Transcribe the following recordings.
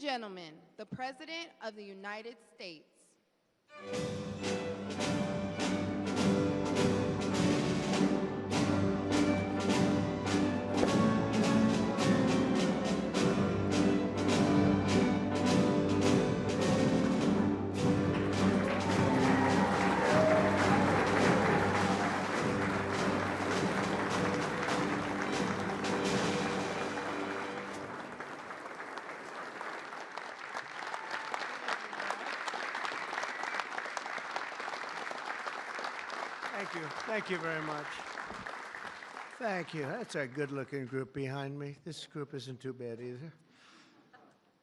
gentlemen, the President of the United States. Thank you. Thank you very much. Thank you. That's a good-looking group behind me. This group isn't too bad either.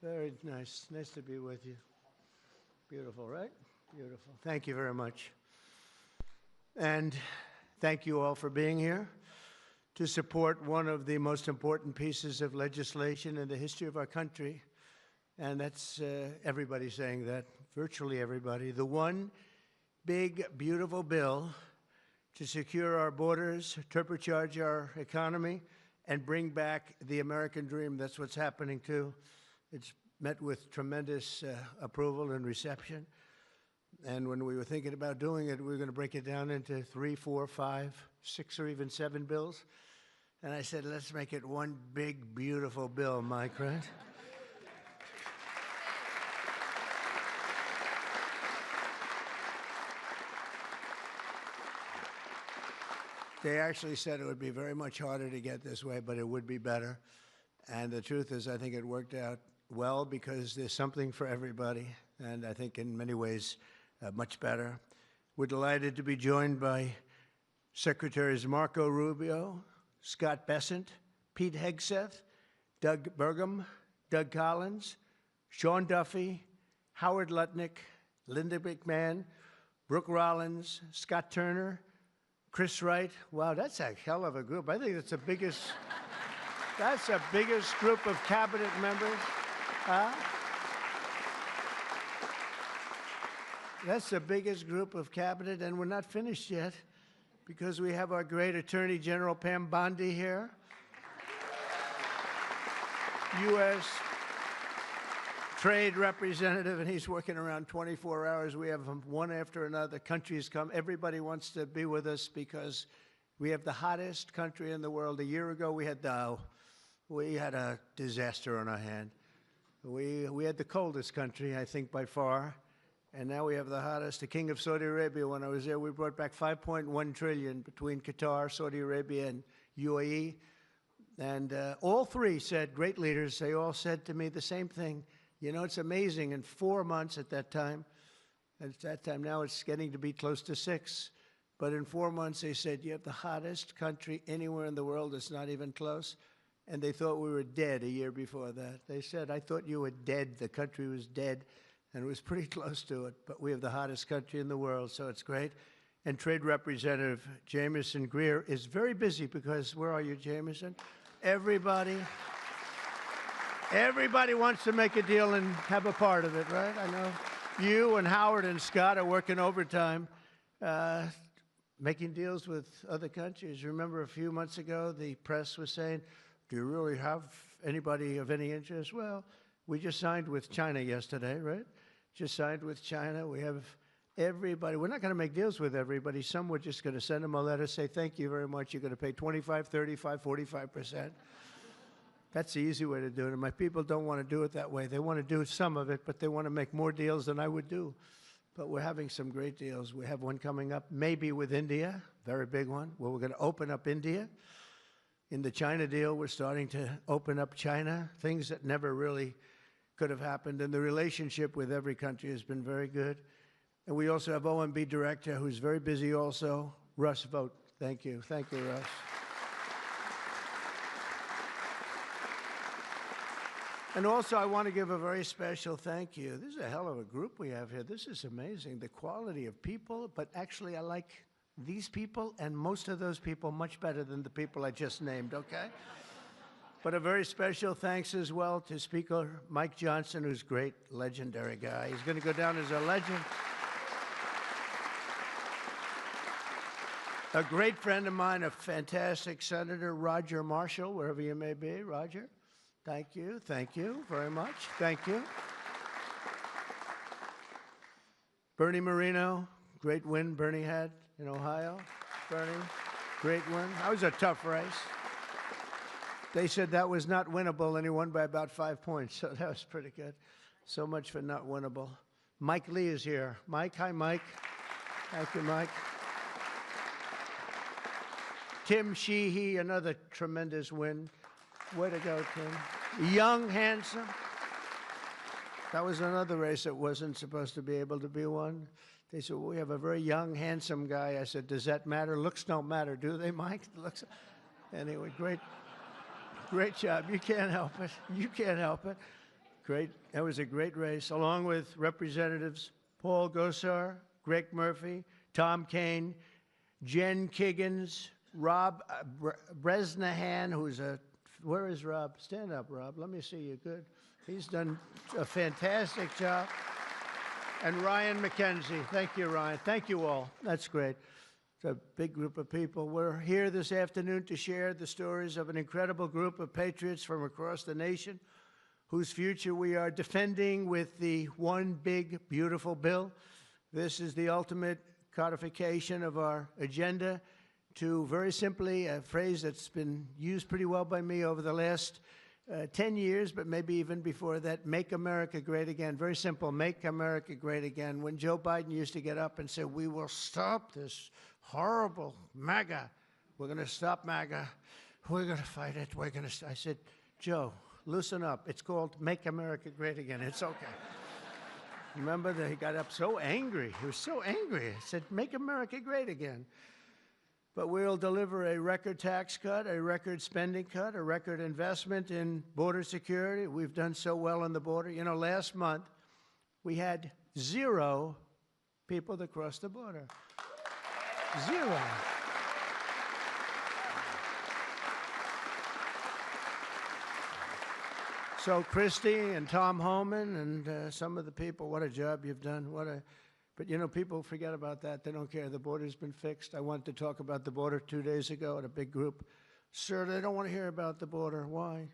Very nice. Nice to be with you. Beautiful, right? Beautiful. Thank you very much. And thank you all for being here to support one of the most important pieces of legislation in the history of our country. And that's everybody saying that, virtually everybody. The one big, beautiful bill to secure our borders, turbocharge our economy, and bring back the American dream. That's what's happening, too. It's met with tremendous approval and reception. And when we were thinking about doing it, we were going to break it down into 3, 4, 5, 6, or even 7 bills. And I said, let's make it one big, beautiful bill, Mike, right? They actually said it would be very much harder to get this way, but it would be better. And the truth is, I think it worked out well because there's something for everybody, and I think in many ways much better. We're delighted to be joined by Secretaries Marco Rubio, Scott Bessent, Pete Hegseth, Doug Burgum, Doug Collins, Sean Duffy, Howard Lutnick, Linda McMahon, Brooke Rollins, Scott Turner, Chris Wright. Wow, that's a hell of a group. I think that's the biggest, group of cabinet members. That's the biggest group of cabinet, and we're not finished yet because we have our great Attorney General Pam Bondi here. U.S. Trade Representative, and he's working around 24 hours. We have them one after another. Countries come. Everybody wants to be with us because we have the hottest country in the world. A year ago, we had a disaster on our hand. We had the coldest country, I think, by far. And now we have the hottest. The King of Saudi Arabia, when I was there, we brought back $5.1 trillion between Qatar, Saudi Arabia, and UAE. And all three said, great leaders, they all said to me the same thing. You know, it's amazing. In 4 months at that time now it's getting to be close to 6. But in 4 months, they said, you have the hottest country anywhere in the world. It's not even close. And they thought we were dead a year before that. They said, I thought you were dead. The country was dead. And it was pretty close to it. But we have the hottest country in the world, so it's great. And Trade Representative Jamieson Greer is very busy because, where are you, Jamieson? Everybody wants to make a deal and have a part of it, right? I know you and Howard and Scott are working overtime, making deals with other countries. Remember a few months ago, the press was saying, do you really have anybody of any interest? Well, we just signed with China yesterday, right? Just signed with China. We have everybody. We're not going to make deals with everybody. Some we're just going to send them a letter, say, thank you very much. You're going to pay 25, 35, 45%. That's the easy way to do it. And my people don't want to do it that way. They want to do some of it, but they want to make more deals than I would do. But we're having some great deals. We have one coming up, maybe with India, very big one, where we're going to open up India. In the China deal, we're starting to open up China, things that never really could have happened. And the relationship with every country has been very good. And we also have OMB Director, who's very busy also, Russ Vogt. Thank you. Thank you, Russ. And also, I want to give a very special thank you. This is a hell of a group we have here. This is amazing, the quality of people. But actually, I like these people and most of those people much better than the people I just named, okay? But a very special thanks as well to Speaker Mike Johnson, who's a great, legendary guy. He's going to go down as a legend. A great friend of mine, a fantastic Senator, Roger Marshall, wherever you may be, Roger. Thank you. Thank you very much. Thank you. Bernie Marino, great win Bernie had in Ohio. Bernie, great win. That was a tough race. They said that was not winnable, and he won by about 5 points, so that was pretty good. So much for not winnable. Mike Lee is here. Mike, hi, Mike. Thank you, Mike. Tim Sheehy, another tremendous win. Way to go, Tim. Young, handsome. That was another race that wasn't supposed to be able to be won. They said, well, we have a very young, handsome guy. I said, does that matter? Looks don't matter, do they, Mike? Looks. Anyway, great job. You can't help it. You can't help it. Great. That was a great race, along with Representatives Paul Gosar, Greg Murphy, Tom Kane, Jen Kiggins, Rob Bresnahan, who's a, where is Rob? Stand up, Rob. Let me see you. Good. He's done a fantastic job. And Ryan McKenzie. Thank you, Ryan. Thank you all. That's great. It's a big group of people. We're here this afternoon to share the stories of an incredible group of patriots from across the nation whose future we are defending with the One Big Beautiful Bill. This is the ultimate codification of our agenda to, very simply, a phrase that's been used pretty well by me over the last 10 years, but maybe even before that, make America great again. Very simple, make America great again. When Joe Biden used to get up and say, we will stop this horrible MAGA. We're going to stop MAGA. We're going to fight it. We're going to, I said, Joe, loosen up. It's called Make America Great Again. It's okay. Remember that he got up so angry. He was so angry. He said, make America great again. But we'll deliver a record tax cut, a record spending cut, a record investment in border security. We've done so well on the border. You know, last month, we had 0 people that crossed the border. 0. So Christy and Tom Homan and some of the people, what a job you've done. But, you know, people forget about that. They don't care. The border's been fixed. I wanted to talk about the border 2 days ago at a big group. Sir, they don't want to hear about the border. Why?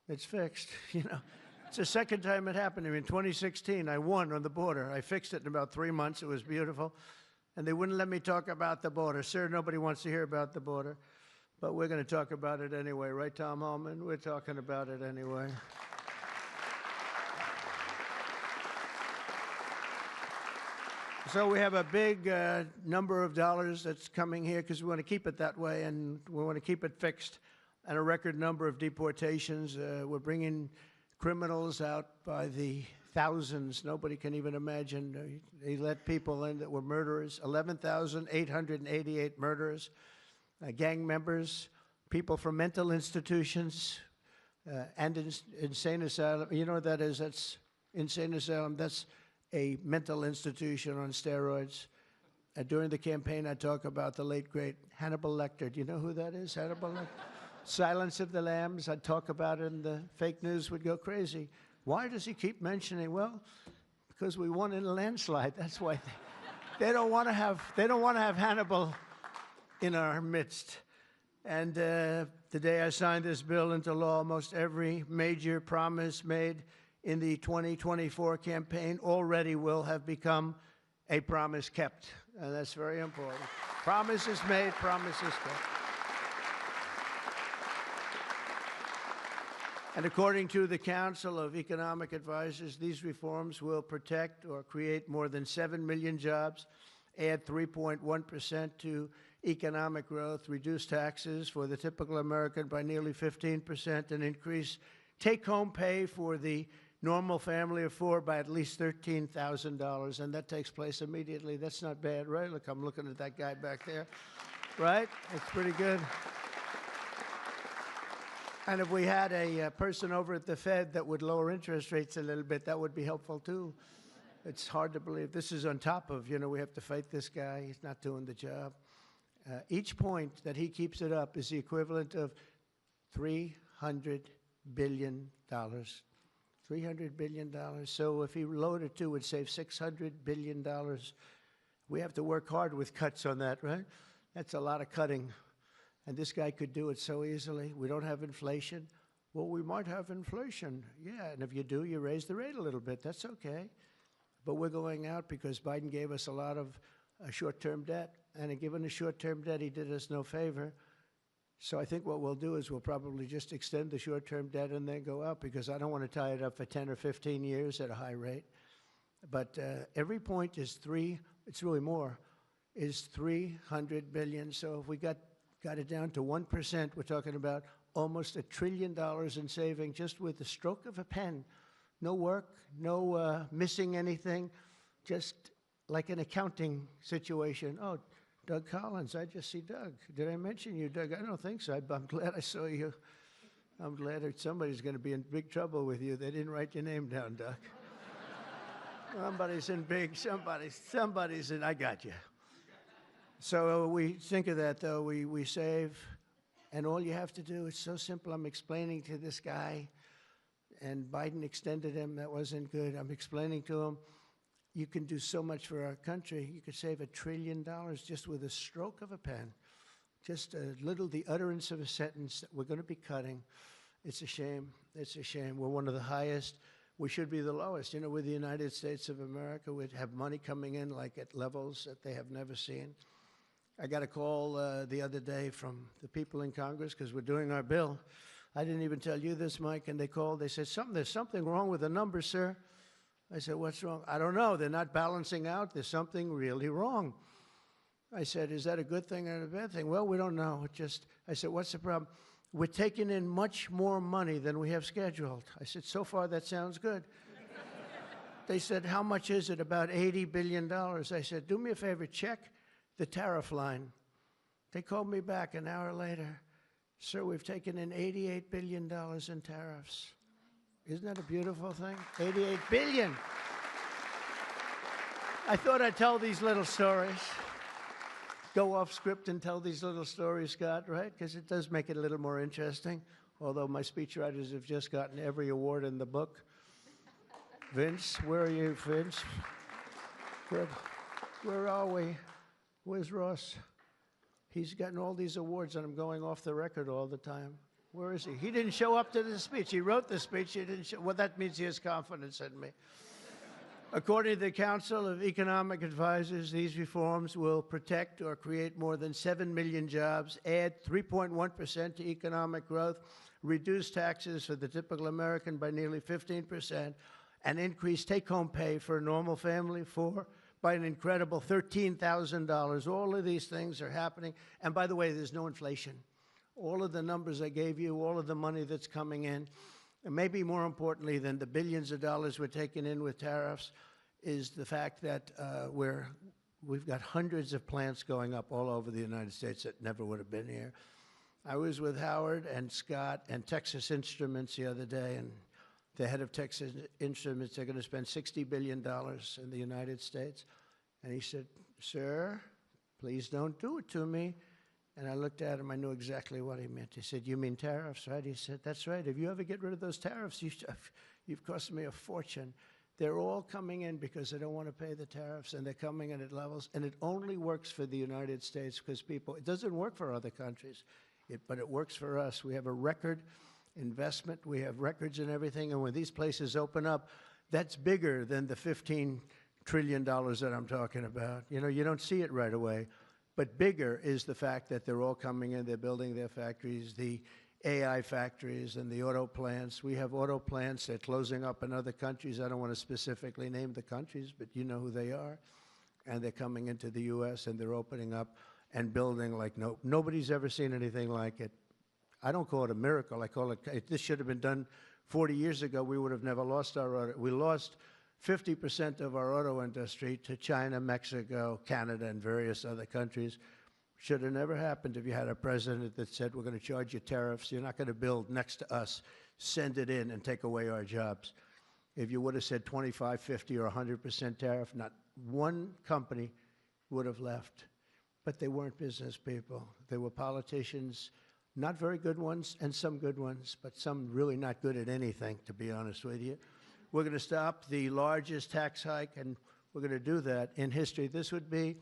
It's fixed. You know, it's the second time it happened to me. In 2016, I won on the border. I fixed it in about 3 months. It was beautiful. And they wouldn't let me talk about the border. Sir, nobody wants to hear about the border. But we're going to talk about it anyway. Right, Tom Holman? We're talking about it anyway. So we have a big number of dollars that's coming here because we want to keep it that way, and we want to keep it fixed, and a record number of deportations. We're bringing criminals out by the thousands. Nobody can even imagine. They let people in that were murderers, 11,888 murderers, gang members, people from mental institutions and insane asylum. You know what that is? That's insane asylum. That's a mental institution on steroids. During the campaign, I talk about the late, great Hannibal Lecter. Do you know who that is, Hannibal Lecter? Silence of the Lambs. I'd talk about it, and the fake news would go crazy. Why does he keep mentioning? Well, because we won in a landslide. That's why they don't want to have Hannibal in our midst. And the day I signed this bill into law, almost every major promise made in the 2024 campaign already will have become a promise kept. And that's very important. Promises made, promises kept. And according to the Council of Economic Advisors, these reforms will protect or create more than 7 million jobs, add 3.1% to economic growth, reduce taxes for the typical American by nearly 15%, and increase take-home pay for the normal family of 4 by at least $13,000, and that takes place immediately. That's not bad, right? Look, I'm looking at that guy back there, right? That's pretty good. And if we had a person over at the Fed that would lower interest rates a little bit, that would be helpful too. It's hard to believe. This is on top of, you know, we have to fight this guy. He's not doing the job. Each point that he keeps it up is the equivalent of $300 billion. $300 billion. So if he lowered it to, it would save $600 billion. We have to work hard with cuts on that, right? That's a lot of cutting. And this guy could do it so easily. We don't have inflation. Well, we might have inflation. Yeah, and if you do, you raise the rate a little bit. That's okay. But we're going out because Biden gave us a lot of short-term debt. And in giving us short-term debt, he did us no favor. So I think what we'll do is we'll probably just extend the short-term debt and then go out, because I don't want to tie it up for 10 or 15 years at a high rate. But every point is it's really more, is 300 billion. So if we got it down to 1%, we're talking about almost $1 trillion in saving just with the stroke of a pen. No work, no missing anything, just like an accounting situation. Oh, Doug Collins, I just see Doug. Did I mention you, Doug? I don't think so. I'm glad I saw you. I'm glad that somebody's going to be in big trouble with you. They didn't write your name down, Doug. Somebody's in big, somebody's in, I got you. So we think of that, though. We save, and all you have to do, it's so simple. I'm explaining to this guy, and Biden extended him. That wasn't good. I'm explaining to him, you can do so much for our country. You could save $1 trillion just with a stroke of a pen. Just the utterance of a sentence that we're going to be cutting. It's a shame. It's a shame. We're one of the highest. We should be the lowest. You know, with the United States of America, we'd have money coming in like at levels that they have never seen. I got a call the other day from the people in Congress because we're doing our bill. I didn't even tell you this, Mike, and they called. They said, there's something wrong with the numbers, sir. I said, what's wrong? I don't know. They're not balancing out. There's something really wrong. I said, is that a good thing or a bad thing? Well, we don't know. I said, what's the problem? We're taking in much more money than we have scheduled. I said, so far that sounds good. They said, how much is it? About $80 billion. I said, do me a favor, check the tariff line. They called me back an hour later. Sir, we've taken in $88 billion in tariffs. Isn't that a beautiful thing? $88 billion. I thought I'd tell these little stories. Go off script and tell these little stories, Scott, right? Because it does make it a little more interesting, although my speechwriters have just gotten every award in the book. Vince, where are you, Vince? Where are we? Where's Ross? He's gotten all these awards, and I'm going off the record all the time. Where is he? He didn't show up to the speech. He wrote the speech. He didn't show. Well, that means he has confidence in me. According to the Council of Economic Advisors, these reforms will protect or create more than 7 million jobs, add 3.1% to economic growth, reduce taxes for the typical American by nearly 15%, and increase take-home pay for a normal family by an incredible $13,000. All of these things are happening. And by the way, there's no inflation. All of the numbers I gave you, all of the money that's coming in, and maybe more importantly than the billions of dollars we're taking in with tariffs, is the fact that we've got hundreds of plants going up all over the United States that never would have been here. I was with Howard and Scott and Texas Instruments the other day, and the head of Texas Instruments, they're going to spend $60 billion in the United States. And he said, sir, please don't do it to me. And I looked at him. I knew exactly what he meant. He said, you mean tariffs, right? He said, that's right. If you ever get rid of those tariffs, you've cost me a fortune. They're all coming in because they don't want to pay the tariffs, and they're coming in at levels. And it only works for the United States because it doesn't work for other countries, but it works for us. We have a record investment. We have records and everything. And when these places open up, that's bigger than the $15 trillion that I'm talking about. You know, you don't see it right away. But bigger is the fact that they're all coming in, they're building their factories, the AI factories and the auto plants. We have auto plants that are closing up in other countries. I don't want to specifically name the countries, but you know who they are. And they're coming into the U.S. and they're opening up and building like nobody's ever seen anything like it. I don't call it a miracle. I call it, this should have been done 40 years ago. We would have never lost our auto. We lost 50% of our auto industry to China, Mexico, Canada, and various other countries. Should have never happened if you had a president that said, we're going to charge you tariffs. You're not going to build next to us. Send it in and take away our jobs. If you would have said 25, 50, or 100% tariff, not one company would have left. But they weren't business people. They were politicians, not very good ones, and some good ones, but some really not good at anything, to be honest with you. We're going to stop the largest tax hike, and we're going to do that in history. This would be,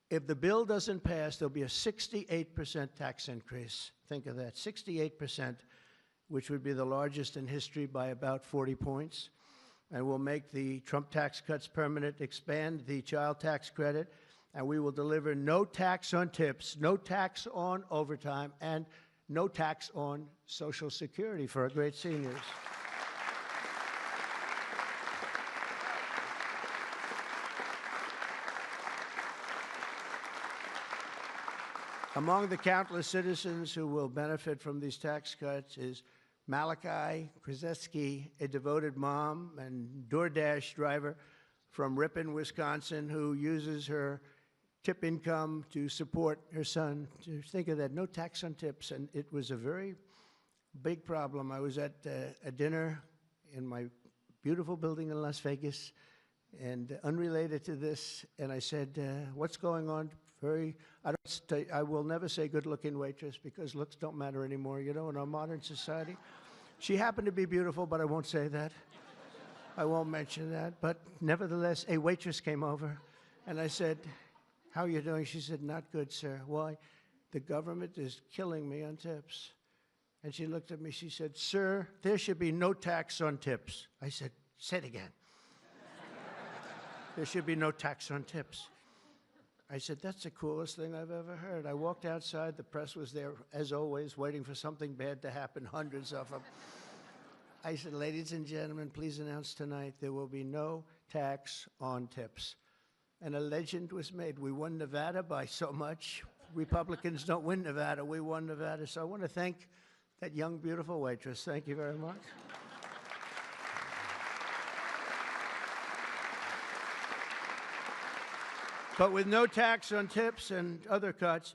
if the bill doesn't pass, there'll be a 68% tax increase. Think of that, 68%. which would be the largest in history by about 40 points. And we'll make the Trump tax cuts permanent, expand the child tax credit, and we will deliver no tax on tips, no tax on overtime, and no tax on Social Security for our great seniors. Among the countless citizens who will benefit from these tax cuts is Malachi Krzyzewski, a devoted mom and DoorDash driver from Ripon, Wisconsin, who uses her tip income to support her son. To think of that, no tax on tips, and it was a very big problem. I was at a dinner in my beautiful building in Las Vegas, and unrelated to this, and I said, what's going on? I will never say good-looking waitress because looks don't matter anymore, you know, in our modern society. She happened to be beautiful, but I won't say that. I won't mention that. But nevertheless, a waitress came over, and I said, how are you doing? She said, not good, sir. Why? The government is killing me on tips. And she looked at me, she said, sir, there should be no tax on tips. I said, say it again. There should be no tax on tips. I said, that's the coolest thing I've ever heard. I walked outside. The press was there, as always, waiting for something bad to happen, hundreds of them. I said, ladies and gentlemen, please announce tonight there will be no tax on tips. And a legend was made. We won Nevada by so much. Republicans don't win Nevada. We won Nevada. So I want to thank that young, beautiful waitress. Thank you very much. But with no tax on tips and other cuts,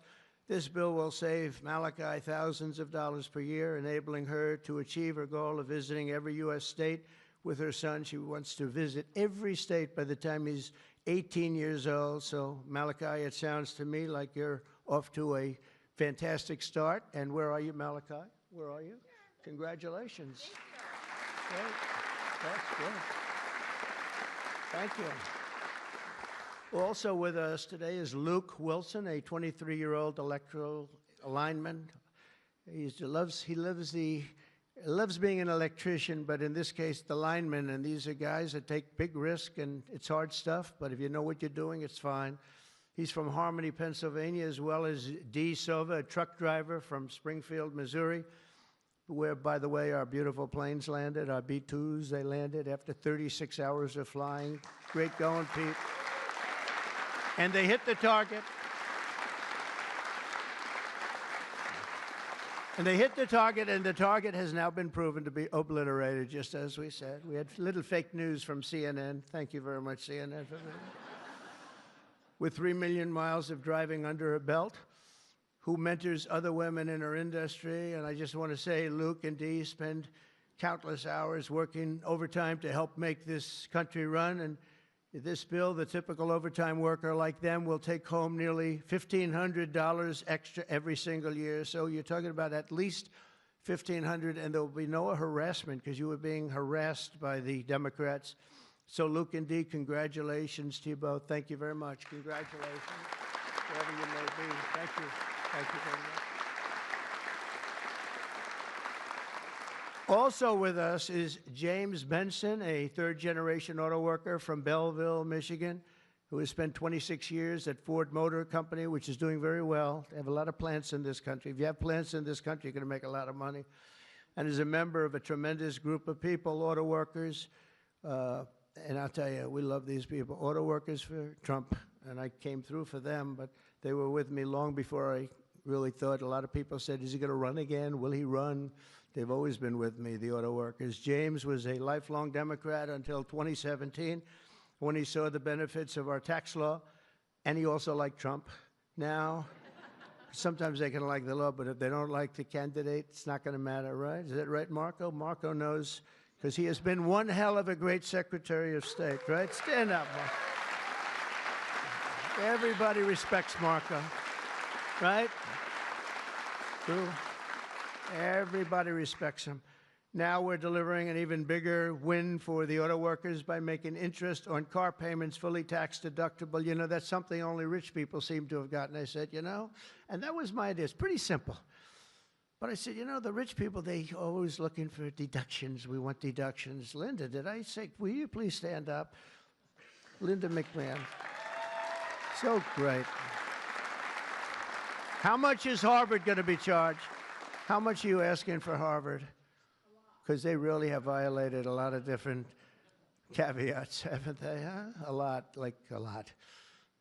this bill will save Malachi thousands of dollars per year, enabling her to achieve her goal of visiting every U.S. state with her son. She wants to visit every state by the time he's 18 years old. So, Malachi, it sounds to me like you're off to a fantastic start. And where are you, Malachi? Where are you? Congratulations. Great. That's good. Thank you. Also with us today is Luke Wilson, a 23-year-old electrical lineman. He loves being an electrician, but in this case, the lineman. And these are guys that take big risk, and it's hard stuff. But if you know what you're doing, it's fine. He's from Harmony, Pennsylvania, as well as D. Sova, a truck driver from Springfield, Missouri, where, by the way, our beautiful planes landed, our B-2s. They landed after 36 hours of flying. Great going, Pete. And they hit the target. And they hit the target, and the target has now been proven to be obliterated, just as we said. We had little fake news from CNN. Thank you very much, CNN, for that. With 3 million miles of driving under her belt, who mentors other women in her industry. And I just want to say, Luke and Dee spend countless hours working overtime to help make this country run. And this bill, the typical overtime worker like them will take home nearly $1,500 extra every single year. So you're talking about at least $1,500, and there will be no harassment because you were being harassed by the Democrats. So Luke and Dee, congratulations to you both. Thank you very much. Congratulations, wherever you may be. Thank you. Thank you very much. Also with us is James Benson, a third-generation auto worker from Belleville, Michigan, who has spent 26 years at Ford Motor Company, which is doing very well. They have a lot of plants in this country. If you have plants in this country, you're going to make a lot of money. And is a member of a tremendous group of people, auto workers. And I'll tell you, we love these people. Auto workers for Trump, and I came through for them, but they were with me long before I really thought. A lot of people said, is he going to run again? Will he run? They've always been with me, the auto workers. James was a lifelong Democrat until 2017, when he saw the benefits of our tax law, and he also liked Trump. Now, sometimes they can like the law, but if they don't like the candidate, it's not going to matter, right? Is that right, Marco? Marco knows, because he has been one hell of a great Secretary of State, right? Stand up, Marco. Everybody respects Marco, right? True. Everybody respects him. Now we're delivering an even bigger win for the auto workers by making interest on car payments fully tax deductible. You know, that's something only rich people seem to have gotten. I said, you know, and that was my idea. It's pretty simple. But I said, you know, the rich people, they always looking for deductions. We want deductions. Linda, did I say, will you please stand up? Linda McMahon. So great. How much is Harvard going to be charged? How much are you asking for Harvard? Because they really have violated a lot of different caveats, haven't they? Huh? A lot, like a lot.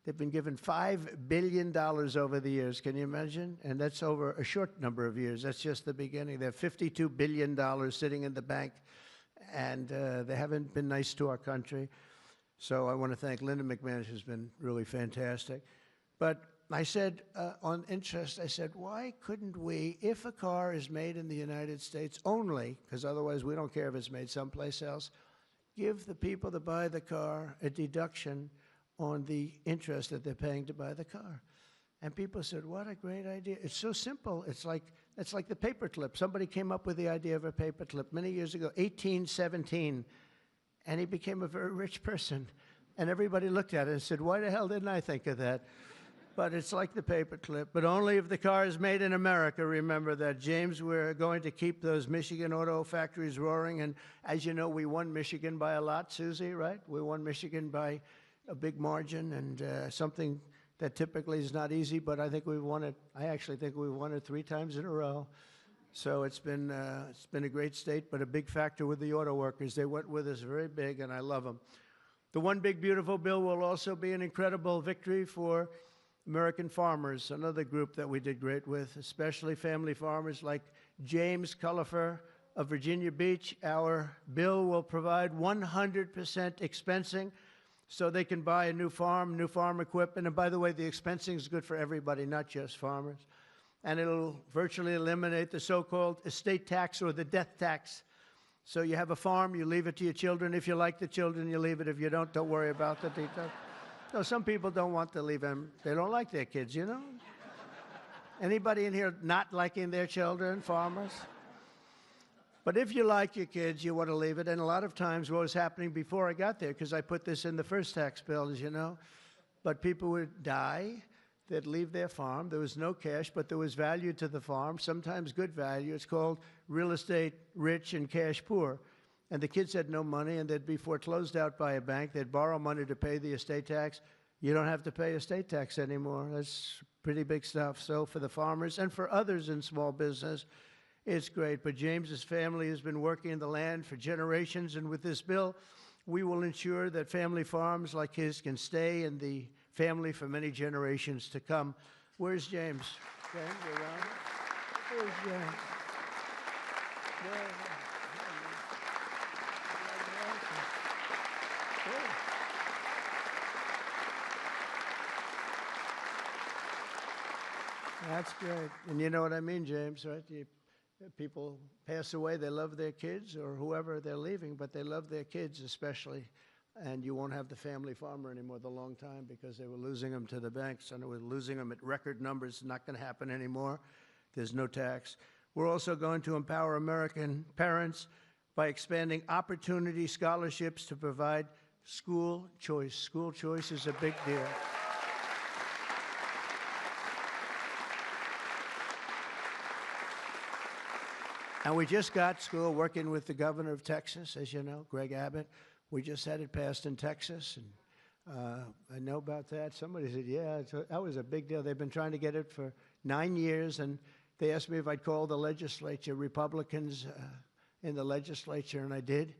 They've been given $5 billion over the years. Can you imagine? And that's over a short number of years. That's just the beginning. They have $52 billion sitting in the bank, and they haven't been nice to our country. So I want to thank Linda McMahon, who's been really fantastic. But I said, on interest, I said, why couldn't we, if a car is made in the United States only, because otherwise we don't care if it's made someplace else, give the people that buy the car a deduction on the interest that they're paying to buy the car. And people said, what a great idea. It's so simple. It's like the paperclip. Somebody came up with the idea of a paperclip many years ago, 1817, and he became a very rich person. And everybody looked at it and said, why the hell didn't I think of that? But it's like the paperclip, but only if the car is made in America. Remember that, James. We're going to keep those Michigan auto factories roaring. And as you know, we won Michigan by a lot, Susie, right? We won Michigan by a big margin, and something that typically is not easy, but I think we've won it. I actually think we've won it 3 times in a row. So it's been a great state, but a big factor with the auto workers. They went with us very big, and I love them. The One Big Beautiful Bill will also be an incredible victory for American farmers, another group that we did great with, especially family farmers like James Cullifer of Virginia Beach. Our bill will provide 100% expensing so they can buy a new farm equipment. And by the way, the expensing is good for everybody, not just farmers. And it'll virtually eliminate the so-called estate tax or the death tax. So you have a farm, you leave it to your children. If you like the children, you leave it. If you don't worry about the details. No, some people don't want to leave them. They don't like their kids, you know? Anybody in here not liking their children, farmers? But if you like your kids, you want to leave it. And a lot of times what was happening before I got there, because I put this in the first tax bill, as you know, but people would die. They'd leave their farm. There was no cash, but there was value to the farm, sometimes good value. It's called real estate rich and cash poor. And the kids had no money, and they'd be foreclosed out by a bank. They'd borrow money to pay the estate tax. You don't have to pay estate tax anymore. That's pretty big stuff. So for the farmers and for others in small business, it's great. But James's family has been working in the land for generations, and with this bill, we will ensure that family farms like his can stay in the family for many generations to come. Where's James? James, you around? Where's James? That's great. And you know what I mean, James, right? People pass away, they love their kids or whoever they're leaving, but they love their kids especially. And you won't have the family farmer anymore the long time because they were losing them to the banks, and they were losing them at record numbers. It's not going to happen anymore. There's no tax. We're also going to empower American parents by expanding opportunity scholarships to provide school choice. School choice is a big deal. And we just got school working with the governor of Texas, as you know, Greg Abbott. We just had it passed in Texas, and I know about that. Somebody said, yeah, that was a big deal. They've been trying to get it for 9 years, and they asked me if I'd call the legislature, Republicans in the legislature, and I did.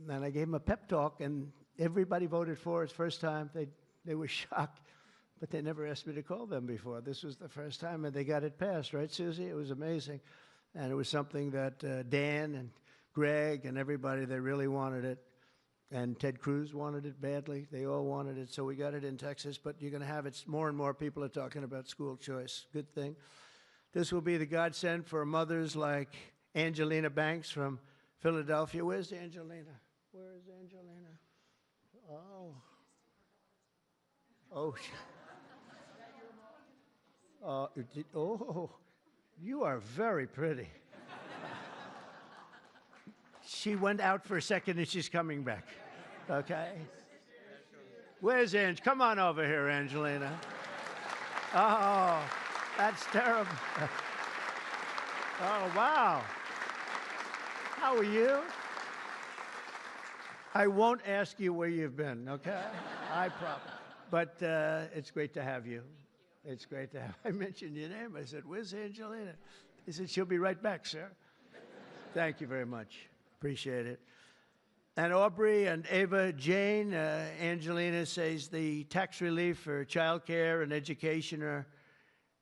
And I gave them a pep talk, and everybody voted for it. First time, they were shocked, but they never asked me to call them before. This was the first time, and they got it passed, right, Susie? It was amazing. And it was something that Dan and Greg and everybody, they really wanted it. And Ted Cruz wanted it badly. They all wanted it, so we got it in Texas. But you're going to have it, more and more people are talking about school choice. Good thing. This will be the godsend for mothers like Angelina Banks from Philadelphia. Where's Angelina? Where is Angelina? Oh. Oh. You are very pretty. She went out for a second and she's coming back. Okay? Where's Ange? Come on over here, Angelina. Oh, that's terrible. Oh, wow. How are you? I won't ask you where you've been, okay? I promise. But it's great to have you. It's great to have. I mentioned your name. I said, "Where's Angelina?" He said, "She'll be right back, sir." Thank you very much. Appreciate it. And Aubrey and Ava Jane, Angelina says the tax relief for childcare and education are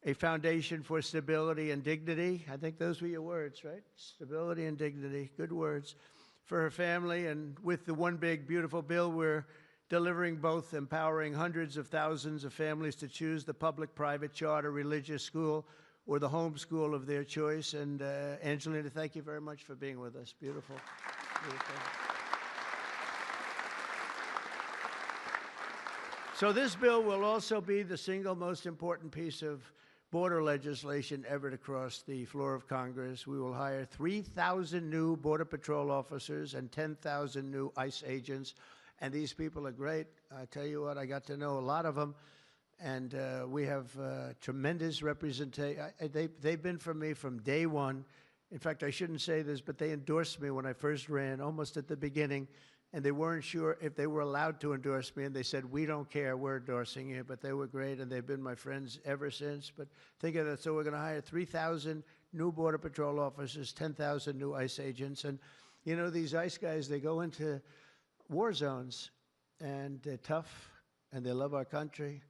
a foundation for stability and dignity. I think those were your words, right? Stability and dignity. Good words for her family. And with the One Big Beautiful Bill, we're delivering both, empowering hundreds of thousands of families to choose the public, private, charter, religious school or the home school of their choice. And Angelina, thank you very much for being with us. Beautiful. Beautiful. So this bill will also be the single most important piece of border legislation ever to cross the floor of Congress. We will hire 3,000 new Border Patrol officers and 10,000 new ICE agents. And these people are great. I tell you what, I got to know a lot of them. And we have tremendous representation. They've been for me from day one. In fact, I shouldn't say this, but they endorsed me when I first ran, almost at the beginning. And they weren't sure if they were allowed to endorse me, and they said, "We don't care, we're endorsing you." But they were great, and they've been my friends ever since. But think of that. So we're going to hire 3,000 new Border Patrol officers, 10,000 new ICE agents. And, you know, these ICE guys, they go into war zones, and they're tough, and they love our country.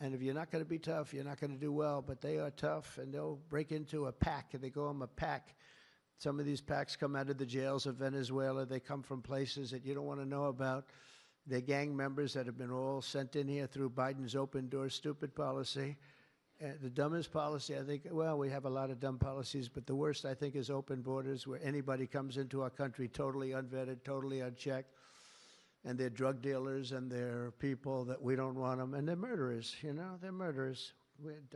And if you're not going to be tough, you're not going to do well. But they are tough, and they'll break into a pack, and they call them a pack. Some of these packs come out of the jails of Venezuela. They come from places that you don't want to know about. They're gang members that have been all sent in here through Biden's open door stupid policy. The dumbest policy, I think, well, we have a lot of dumb policies, but the worst, I think, is open borders, where anybody comes into our country totally unvetted, totally unchecked. And they're drug dealers, and they're people that we don't want them. And they're murderers, you know, they're murderers.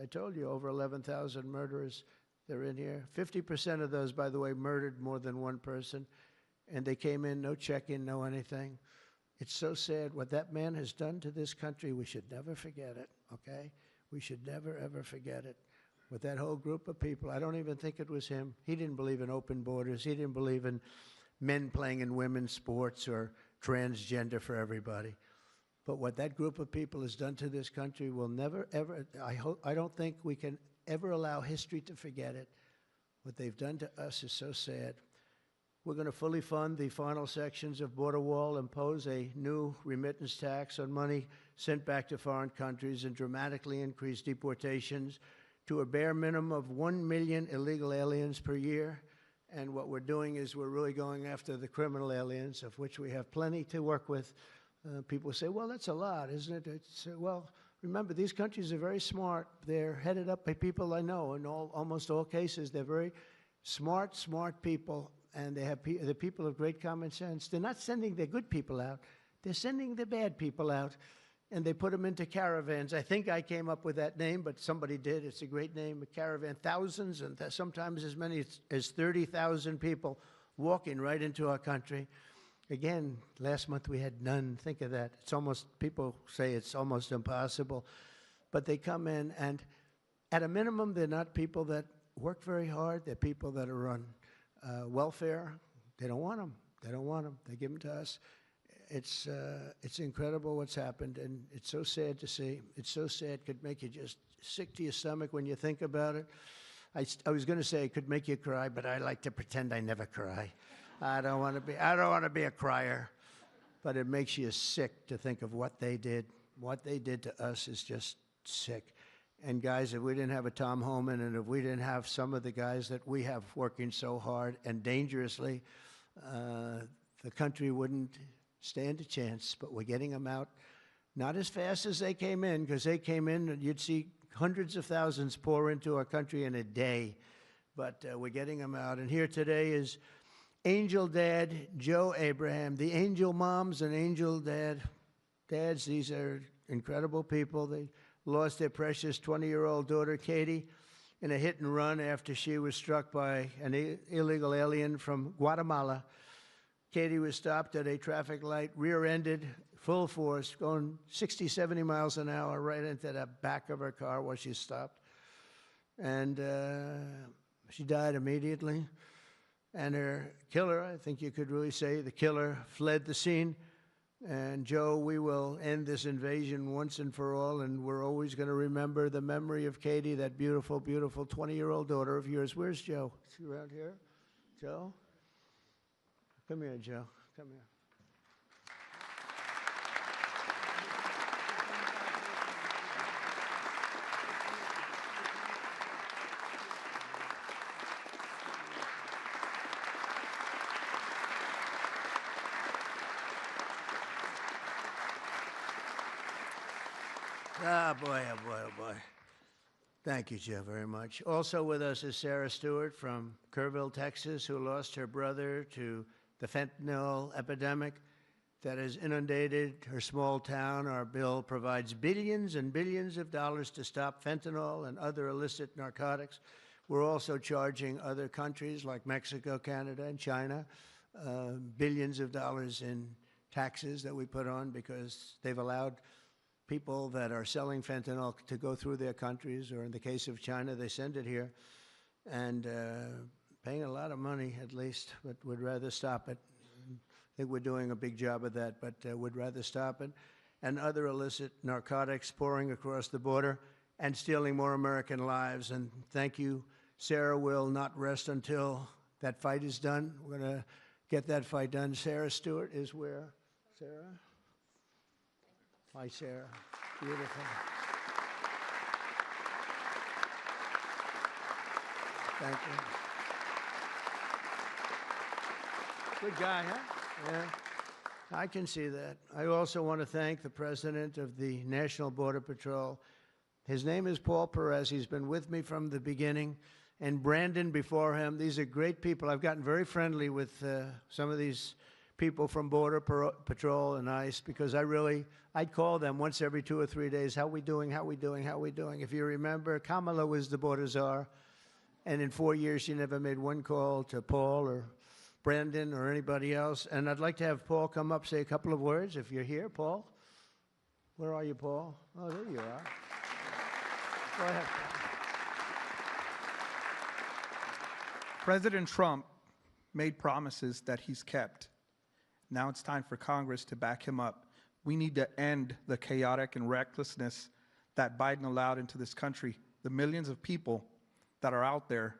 I told you, over 11,000 murderers. They're in here. 50% of those, by the way, murdered more than one person. And they came in, no check-in, no anything. It's so sad. What that man has done to this country, we should never forget it, okay? We should never, ever forget it. With that whole group of people, I don't even think it was him. He didn't believe in open borders. He didn't believe in men playing in women's sports or transgender for everybody. But what that group of people has done to this country will never, ever, I don't think we can ever allow history to forget it. What they've done to us is so sad. We're going to fully fund the final sections of Border Wall, impose a new remittance tax on money sent back to foreign countries, and dramatically increase deportations to a bare minimum of 1 million illegal aliens per year. And what we're doing is we're really going after the criminal aliens, of which we have plenty to work with. People say, well, that's a lot, isn't it? Well, remember, these countries are very smart. They're headed up by people I know. In almost all cases, they're very smart people, and they're people of great common sense. They're not sending their good people out. They're sending the bad people out, and they put them into caravans. I think I came up with that name, but somebody did. It's a great name, a caravan. Thousands, and sometimes as many as 30,000 people walking right into our country. Again, last month we had none. Think of that. It's almost, people say it's almost impossible. But they come in, and at a minimum, they're not people that work very hard. They're people that are on welfare. They don't want them. They don't want them. They give them to us. It's incredible what's happened, and it's so sad to see. It's so sad. Could make you just sick to your stomach when you think about it. I was going to say it could make you cry, but I like to pretend I never cry. I don't want to be a crier, but it makes you sick to think of what they did. What they did to us is just sick. And guys, if we didn't have a Tom Homan, and if we didn't have some of the guys that we have working so hard and dangerously, the country wouldn't stand a chance. But we're getting them out, not as fast as they came in, because they came in and you'd see hundreds of thousands pour into our country in a day. But we're getting them out. And here today is Angel Dad Joe Abraham, the Angel Moms and Angel Dads. These are incredible people. They lost their precious 20-year-old daughter, Katie, in a hit and run after she was struck by an illegal alien from Guatemala. Katie was stopped at a traffic light, rear-ended, full force, going 60, 70 miles an hour right into the back of her car while she stopped. And She died immediately. And her killer, I think you could really say the killer, fled the scene. And Joe, we will end this invasion once and for all, and we're always going to remember the memory of Katie, that beautiful, beautiful 20-year-old daughter of yours. Where's Joe? Is she around here? Joe? Come here, Joe. Come here. Ah, boy, oh, boy, oh, boy. Thank you, Joe, very much. Also with us is Sarah Stewart from Kerrville, Texas, who lost her brother to the fentanyl epidemic that has inundated her small town. Our bill provides billions and billions of dollars to stop fentanyl and other illicit narcotics. We're also charging other countries like Mexico, Canada, and China billions of dollars in taxes that we put on because they've allowed people that are selling fentanyl to go through their countries, or in the case of China, they send it here, and paying a lot of money at least, but would rather stop it. I think we're doing a big job of that, but would rather stop it. And other illicit narcotics pouring across the border and stealing more American lives. And thank you. Sarah will not rest until that fight is done. We're going to get that fight done. Sarah Stewart is where? Sarah? Hi, Sarah. Beautiful. Thank you. Good guy, huh? Yeah. I can see that. I also want to thank the president of the National Border Patrol. His name is Paul Perez. He's been with me from the beginning. And Brandon before him. These are great people. I've gotten very friendly with some of these people from Border Patrol and ICE because I'd call them once every 2 or 3 days. How we doing? How we doing? How we doing? If you remember, Kamala was the border czar, and in 4 years she never made one call to Paul or Brandon or anybody else. And I'd like to have Paul come up, say a couple of words if you're here. Paul? Where are you, Paul? Oh, there you are. Go ahead, Paul. President Trump made promises that he's kept. Now it's time for Congress to back him up. We need to end the chaotic and recklessness that Biden allowed into this country. The millions of people that are out there,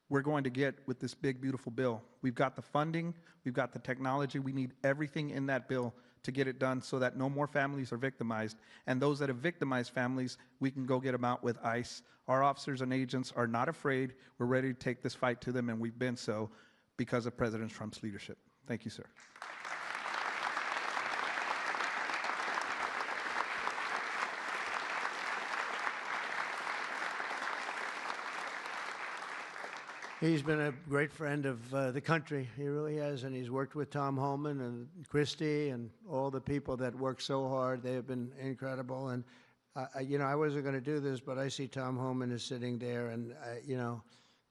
we're going to get with this big, beautiful bill. We've got the funding, we've got the technology, we need everything in that bill to get it done so that no more families are victimized. And those that have victimized families, we can go get them out with ICE. Our officers and agents are not afraid. We're ready to take this fight to them, and we've been so because of President Trump's leadership. Thank you, sir. He's been a great friend of the country. He really has, and he's worked with Tom Homan and Christie and all the people that work so hard. They have been incredible. And, you know, I wasn't going to do this, but I see Tom Homan is sitting there, and, you know,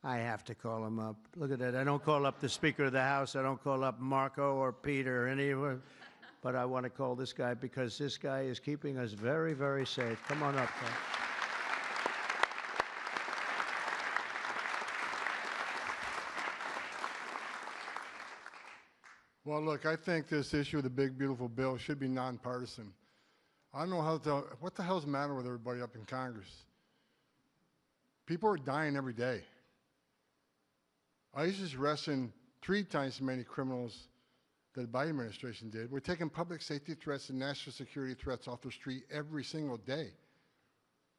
I have to call him up. Look at that. I don't call up the Speaker of the House. I don't call up Marco or Peter or anyone. But I want to call this guy because this guy is keeping us very, very safe. Come on up, Tom. Well, look, I think this issue of the big, beautiful bill should be nonpartisan. I don't know what the hell's the matter with everybody up in Congress? People are dying every day. ICE is arresting 3 times as many criminals that the Biden administration did. We're taking public safety threats and national security threats off the street every single day.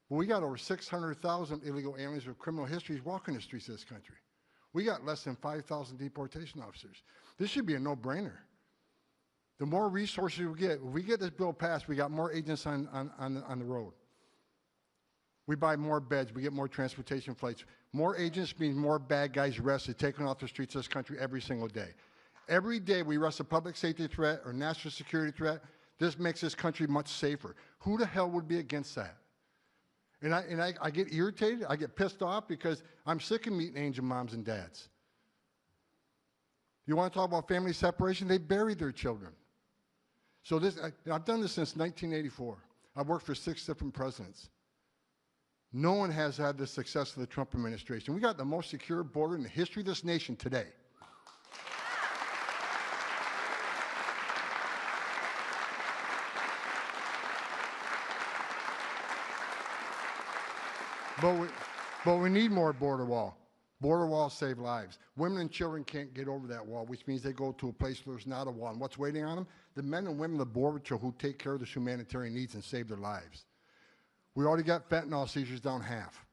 But we got over 600,000 illegal aliens with criminal histories walking the streets of this country. We got less than 5,000 deportation officers. This should be a no-brainer. The more resources we get, if we get this bill passed, we got more agents on the road. We buy more beds, we get more transportation flights. More agents means more bad guys arrested, taken off the streets of this country every single day. Every day we arrest a public safety threat or national security threat, this makes this country much safer. Who the hell would be against that? And I get irritated, I get pissed off because I'm sick of meeting angel moms and dads. You want to talk about family separation? They buried their children. So I've done this since 1984. I've worked for 6 different presidents. No one has had the success of the Trump administration. We got the most secure border in the history of this nation today. But we need more border wall. Border walls save lives. Women and children can't get over that wall, which means they go to a place where there's not a wall. And what's waiting on them? The men and women of the Border Patrol who take care of the humanitarian needs and save their lives. We already got fentanyl seizures down half.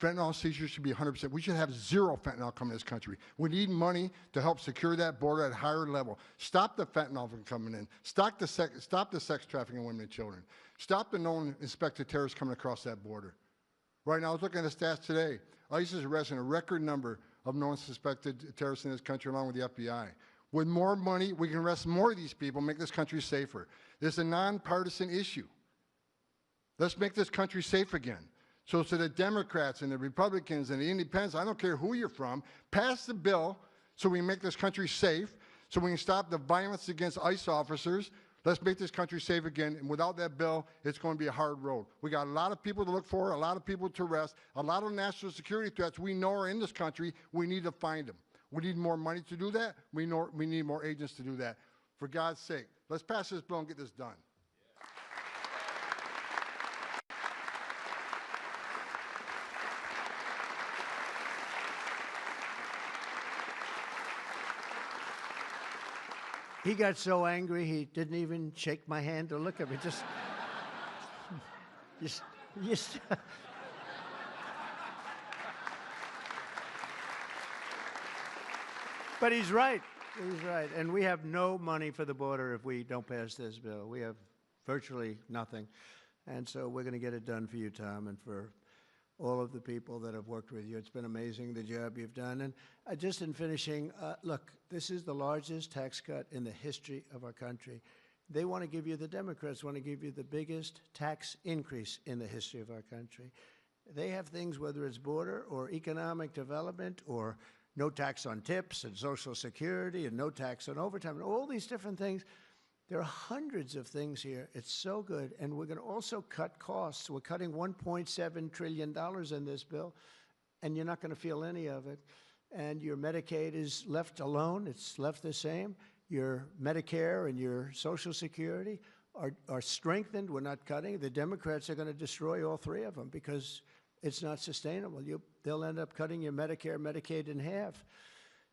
Fentanyl seizures should be 100%. We should have zero fentanyl coming to this country. We need money to help secure that border at a higher level. Stop the fentanyl from coming in. Stop the sex trafficking of women and children. Stop the known inspected terrorists coming across that border. Right now, I was looking at the stats today. ICE is arresting a record number of known suspected terrorists in this country, along with the FBI. With more money, we can arrest more of these people, make this country safer. This is a nonpartisan issue. Let's make this country safe again. So to the Democrats and the Republicans and the Independents, I don't care who you're from, pass the bill so we can make this country safe, so we can stop the violence against ICE officers. Let's make this country safe again, and without that bill, it's going to be a hard road. We got a lot of people to look for, a lot of people to arrest, a lot of national security threats we know are in this country. We need to find them. We need more money to do that. We need more agents to do that. For God's sake, let's pass this bill and get this done. He got so angry he didn't even shake my hand or look at me. Just. But he's right. He's right. And we have no money for the border if we don't pass this bill. We have virtually nothing. And so we're going to get it done for you, Tom, and for all of the people that have worked with you. It's been amazing, the job you've done. And just in finishing, look, this is the largest tax cut in the history of our country. They want to give you, the Democrats want to give you the biggest tax increase in the history of our country. They have things, whether it's border or economic development or no tax on tips and Social Security and no tax on overtime and all these different things. There are hundreds of things here. It's so good. And we're going to also cut costs. We're cutting $1.7 trillion in this bill, and you're not going to feel any of it. And your Medicaid is left alone. It's left the same. Your Medicare and your Social Security are strengthened. We're not cutting. The Democrats are going to destroy all three of them because it's not sustainable. They'll end up cutting your Medicare, Medicaid in half.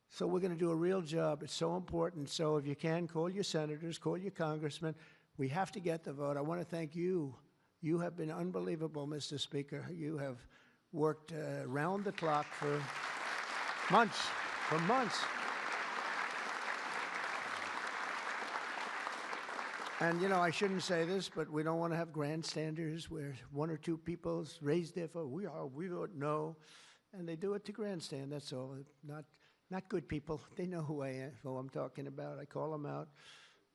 So we're going to do a real job. It's so important. So if you can, call your senators, call your congressmen. We have to get the vote. I want to thank you. You have been unbelievable, Mr. Speaker. You have worked round the clock for months, And, you know, I shouldn't say this, but we don't want to have grandstanders where one or two people raise their vote. We vote no. And they do it to grandstand, that's all. Not good people. They know who I'm talking about. I call them out.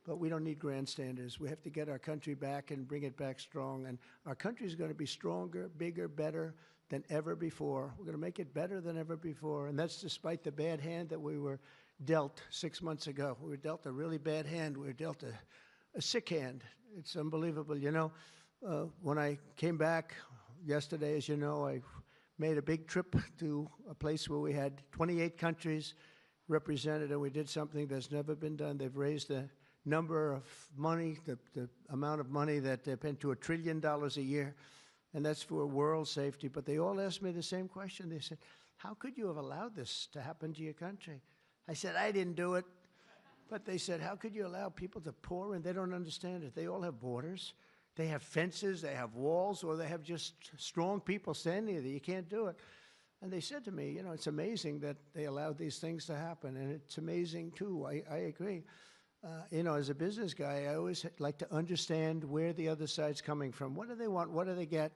But we don't need grandstanders. We have to get our country back and bring it back strong. And our country is going to be stronger, bigger, better than ever before. We're going to make it better than ever before. And that's despite the bad hand that we were dealt 6 months ago. We were dealt a really bad hand. We were dealt a sick hand. It's unbelievable. You know, when I came back yesterday, as you know, I made a big trip to a place where we had 28 countries represented, and we did something that's never been done. They've raised the number of money, the amount of money that they spend to $1 trillion a year, and that's for world safety. But they all asked me the same question. They said, how could you have allowed this to happen to your country? I said, I didn't do it. But they said, how could you allow people to pour in? They don't understand it. They all have borders. They have fences, they have walls, or they have just strong people standing there. You can't do it. And they said to me, you know, it's amazing that they allowed these things to happen, and it's amazing, too. I agree. You know, as a business guy, I always like to understand where the other side's coming from. What do they want? What do they get?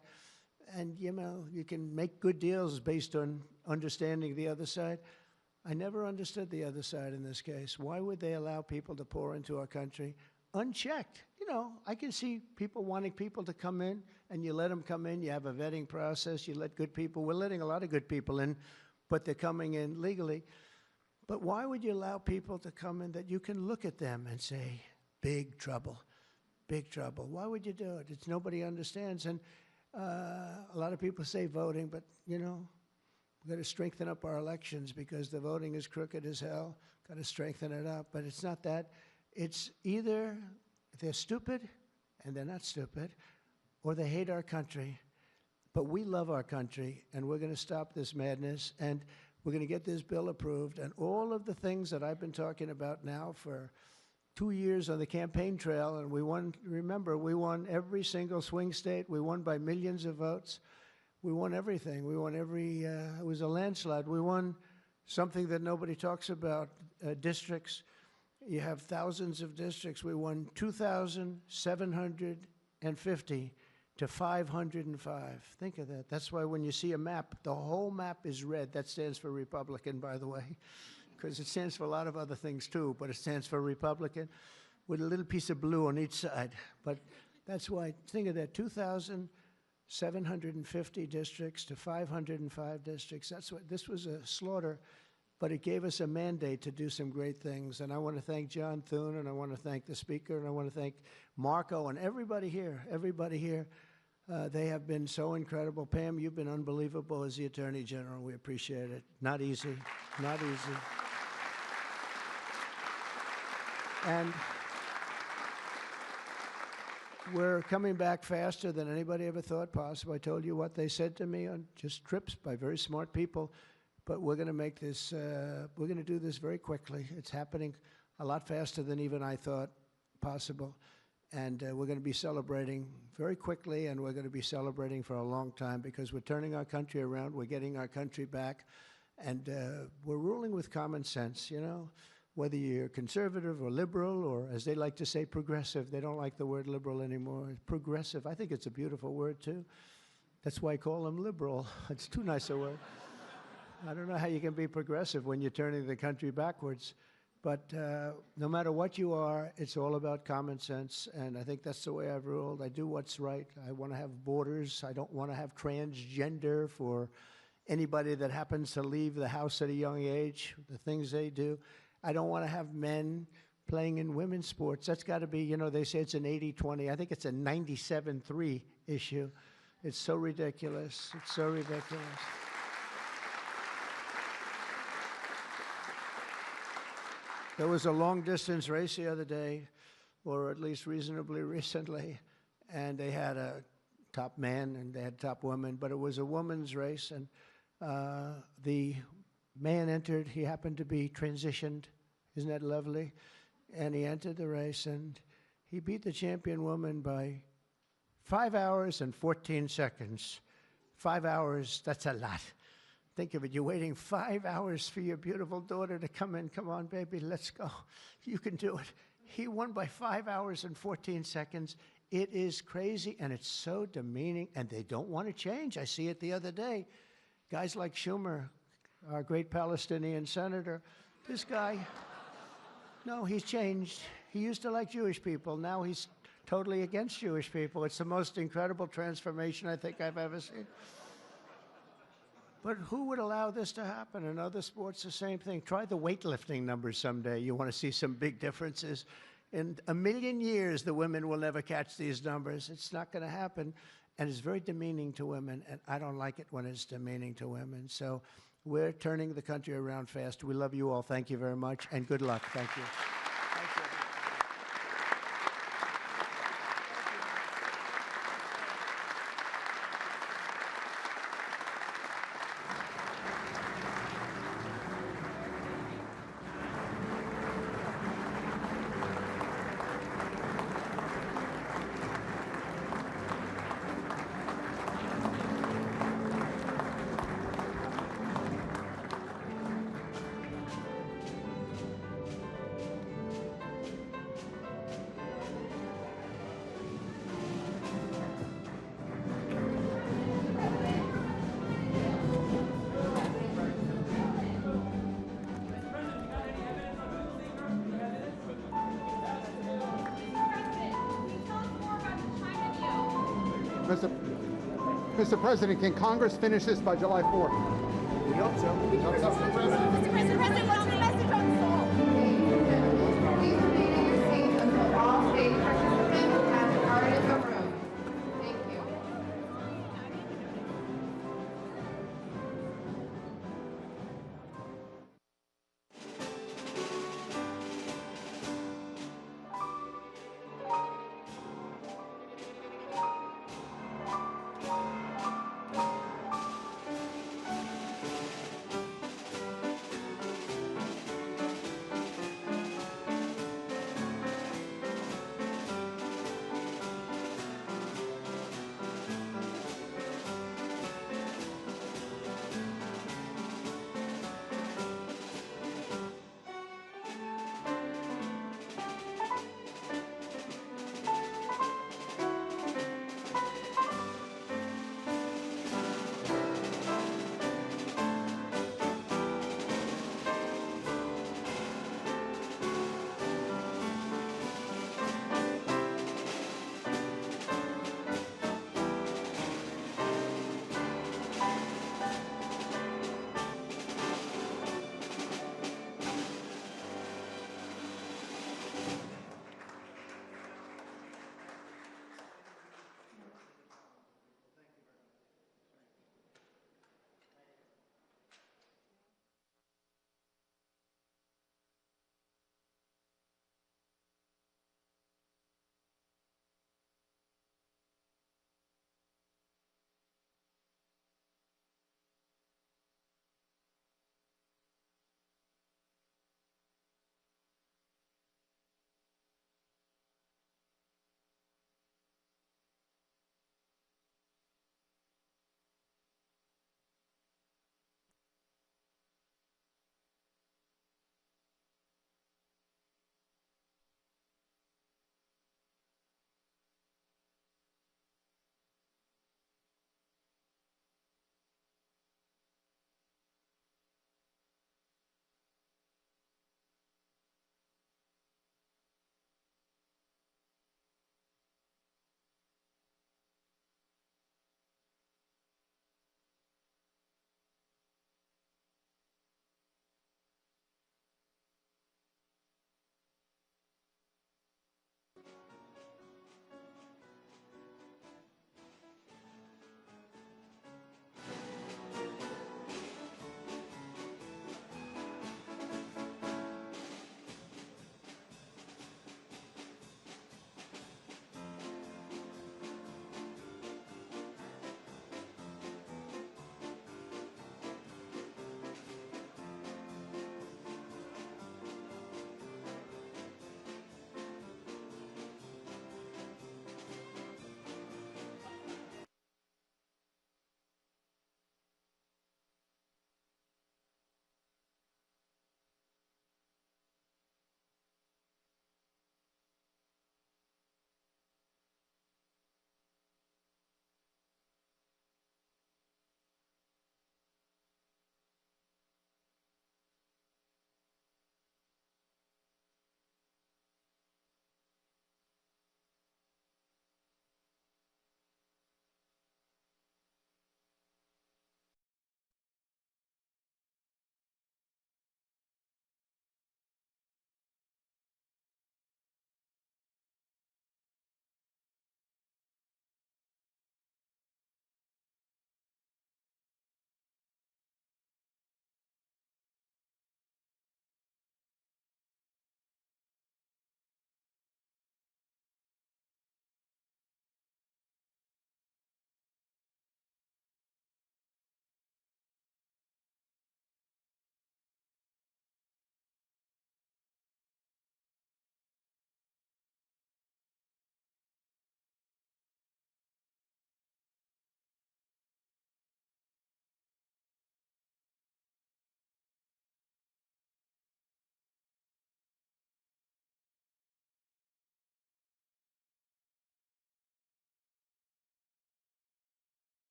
And, you know, you can make good deals based on understanding the other side. I never understood the other side in this case. Why would they allow people to pour into our country unchecked? You know, I can see people wanting people to come in, and you let them come in. You have a vetting process. You let good people. We're letting a lot of good people in, but they're coming in legally. But why would you allow people to come in that you can look at them and say, big trouble, big trouble? Why would you do it? It's nobody understands. And A lot of people say voting, but, you know, we've got to strengthen up our elections because the voting is crooked as hell. Got to strengthen it up. But it's not that. It's either they're stupid, and they're not stupid, or they hate our country. But we love our country, and we're going to stop this madness, and we're going to get this bill approved. And all of the things that I've been talking about now for 2 years on the campaign trail, and we won, remember, we won every single swing state. We won by millions of votes. We won everything. We won every, it was a landslide. We won something that nobody talks about, districts. You have thousands of districts. We won 2,750 to 505. Think of that. That's why when you see a map, the whole map is red. That stands for Republican, by the way, because it stands for a lot of other things too, but it stands for Republican with a little piece of blue on each side. But that's why, think of that, 2,750 districts to 505 districts. That's what, this was a slaughter, but it gave us a mandate to do some great things. And I want to thank John Thune, and I want to thank the speaker, and I want to thank Marco and everybody here, they have been so incredible. Pam, you've been unbelievable as the Attorney General. We appreciate it. Not easy, not easy. And we're coming back faster than anybody ever thought possible. I told you what they said to me on just trips by very smart people, but we're going to make this, we're going to do this very quickly. It's happening a lot faster than even I thought possible. And we're going to be celebrating very quickly, and we're going to be celebrating for a long time because we're turning our country around, we're getting our country back, and we're ruling with common sense, you know? Whether you're conservative or liberal, or as they like to say, progressive. They don't like the word liberal anymore. Progressive, I think it's a beautiful word too. That's why I call them liberal. It's too nice a word. I don't know how you can be progressive when you're turning the country backwards. But no matter what you are, it's all about common sense, and I think that's the way I've ruled. I do what's right. I want to have borders. I don't want to have transgender for anybody that happens to leave the house at a young age, the things they do. I don't want to have men playing in women's sports. That's got to be, you know, they say it's an 80-20. I think it's a 97-3 issue. It's so ridiculous. It's so ridiculous. There was a long-distance race the other day, or at least reasonably recently, and they had a top man and they had top woman, but it was a woman's race, and the man entered. He happened to be transitioned. Isn't that lovely? And he entered the race, and he beat the champion woman by 5 hours and 14 seconds. 5 hours, that's a lot. Think of it. You're waiting 5 hours for your beautiful daughter to come in. Come on, baby, let's go. You can do it. He won by 5 hours and 14 seconds. It is crazy, and it's so demeaning, and they don't want to change. I see it the other day. Guys like Schumer, our great Palestinian senator, this guy, no, he's changed. He used to like Jewish people. Now he's totally against Jewish people. It's the most incredible transformation I think I've ever seen. But who would allow this to happen? In other sports, the same thing. Try the weightlifting numbers someday. You want to see some big differences. In a million years, the women will never catch these numbers. It's not going to happen. And it's very demeaning to women, and I don't like it when it's demeaning to women. So we're turning the country around fast. We love you all. Thank you very much, and good luck. Thank you. Thank you. Mr. President, can Congress finish this by July 4th? We hope so. Mr. President,